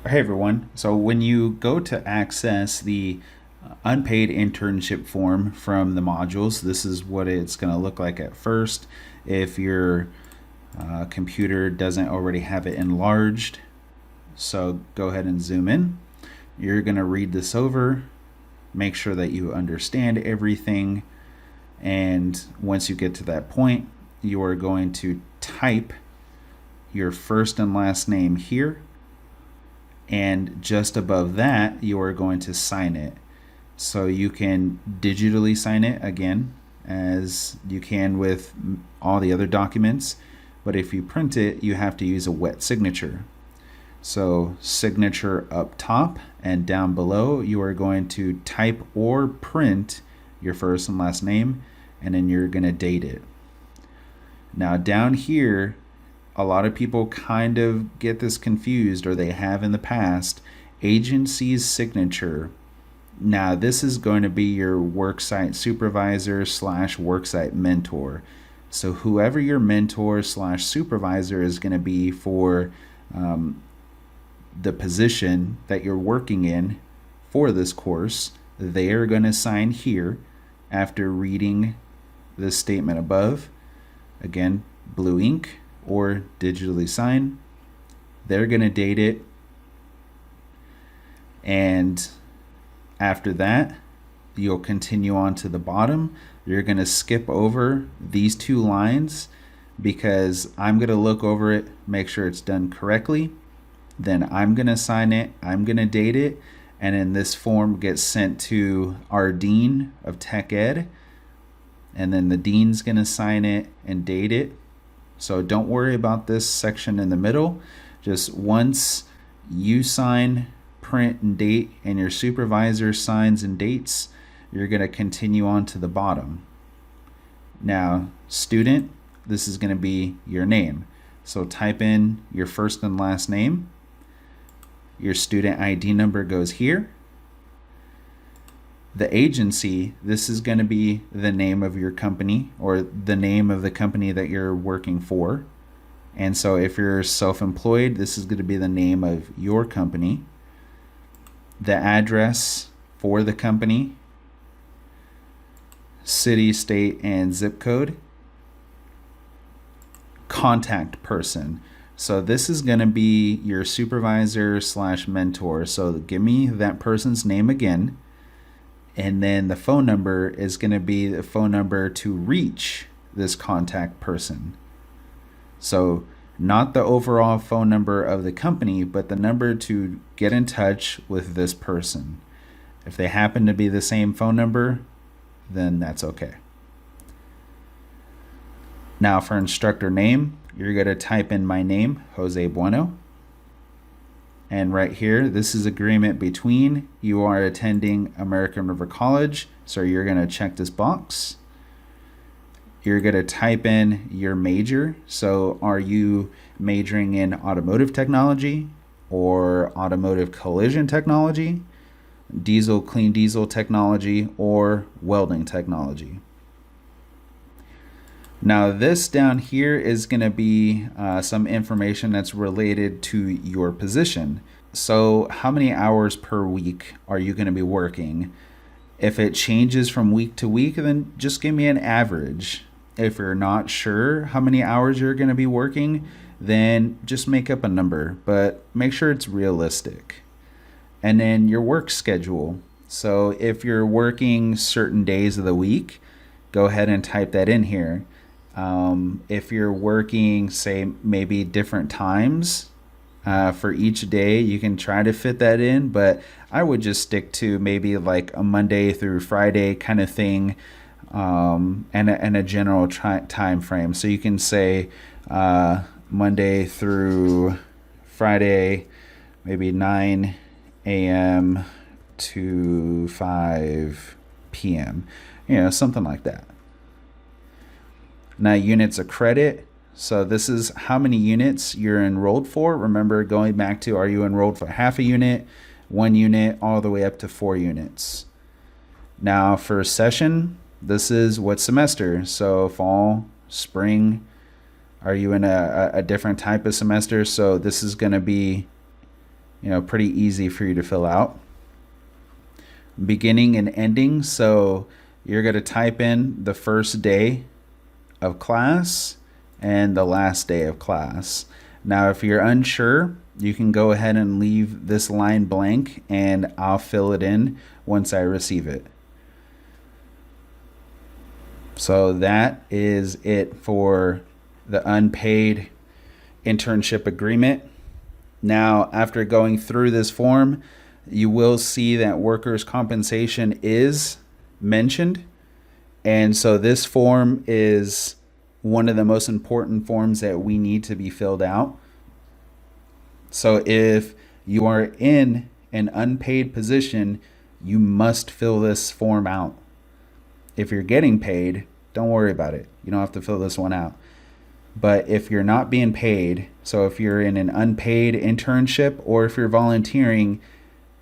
Hey everyone. So when you go to access the unpaid internship form from the modules, this is what it's going to look like at first. If your computer doesn't already have it enlarged, so go ahead and zoom in. You're going to read this over, make sure that you understand everything, and once you get to that point, you are going to type your first and last name here, and just above that you are going to sign it. So you can digitally sign it again, as you can with all the other documents, but if you print it you have to use a wet signature. So signature up top, and down below you are going to type or print your first and last name, and then you're going to date it. Now down here, a lot of people kind of get this confused, or they have in the past. Agency's signature. Now this is going to be your worksite supervisor slash worksite mentor. So whoever your mentor slash supervisor is going to be for the position that you're working in for this course, they are going to sign here after reading the statement above. Again, blue ink or digitally sign. They're going to date it, and after that you'll continue on to the bottom. You're going to skip over these two lines because I'm going to look over it, make sure it's done correctly. Then I'm going to sign it, I'm going to date it, and then this form gets sent to our dean of tech ed, and then the dean's going to sign it and date it. So don't worry about this section in the middle. Just once you sign, print, and date, and your supervisor signs and dates, you're going to continue on to the bottom. Now, student, this is going to be your name. So type in your first and last name. Your student ID number goes here. The agency, this is going to be the name of your company, or the name of the company that you're working for. And so if you're self-employed, this is going to be the name of your company. The address for the company, city, state, and zip code. Contact person. So this is going to be your supervisor slash mentor. So give me that person's name again. And then the phone number is going to be the phone number to reach this contact person. So not the overall phone number of the company, but the number to get in touch with this person. If they happen to be the same phone number, then that's okay. Now for instructor name, you're going to type in my name, Jose Bueno. And right here, this is agreement between you are attending American River College. So you're going to check this box. You're going to type in your major. So are you majoring in automotive technology or automotive collision technology, diesel, clean diesel technology, or welding technology? Now this down here is going to be some information that's related to your position. So how many hours per week are you going to be working? If it changes from week to week, then just give me an average. If you're not sure how many hours you're going to be working, then just make up a number, but make sure it's realistic. And then your work schedule. So if you're working certain days of the week, go ahead and type that in here. If you're working, say, maybe different times for each day, you can try to fit that in, but I would just stick to maybe like a Monday through Friday kind of thing, and a general time frame. So you can say Monday through Friday, maybe 9 a.m. to 5 p.m., something like that. Now units of credit. So this is how many units you're enrolled for. Remember, going back to, are you enrolled for half a unit, 1 unit, all the way up to 4 units. Now for session, this is what semester. So fall, spring. Are you in a different type of semester? So this is going to be pretty easy for you to fill out. Beginning and ending. So you're going to type in the first day of class and the last day of class. Now, if you're unsure, you can go ahead and leave this line blank and I'll fill it in once I receive it. So that is it for the unpaid internship agreement. Now, after going through this form, you will see that workers' compensation is mentioned. And so this form is one of the most important forms that we need to be filled out. So if you are in an unpaid position, you must fill this form out. If you're getting paid, don't worry about it. You don't have to fill this one out. But if you're not being paid, so if you're in an unpaid internship or if you're volunteering,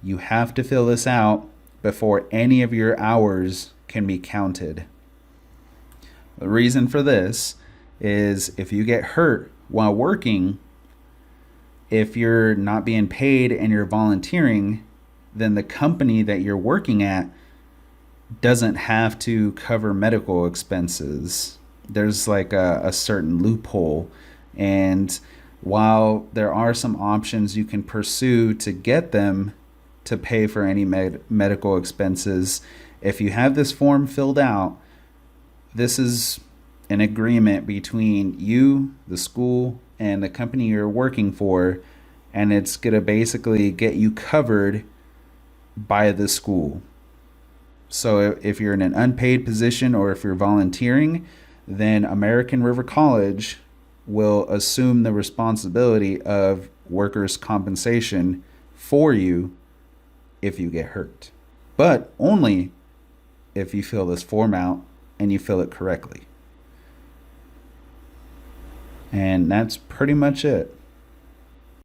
you have to fill this out before any of your hours can be counted. The reason for this is if you get hurt while working, if you're not being paid and you're volunteering, then the company that you're working at doesn't have to cover medical expenses. There's like a certain loophole. And while there are some options you can pursue to get them to pay for any medical expenses, if you have this form filled out, this is an agreement between you, the school, and the company you're working for, and it's going to basically get you covered by the school. So if you're in an unpaid position or if you're volunteering, then American River College will assume the responsibility of workers' compensation for you if you get hurt. But only if you fill this form out and you fill it correctly. And that's pretty much it.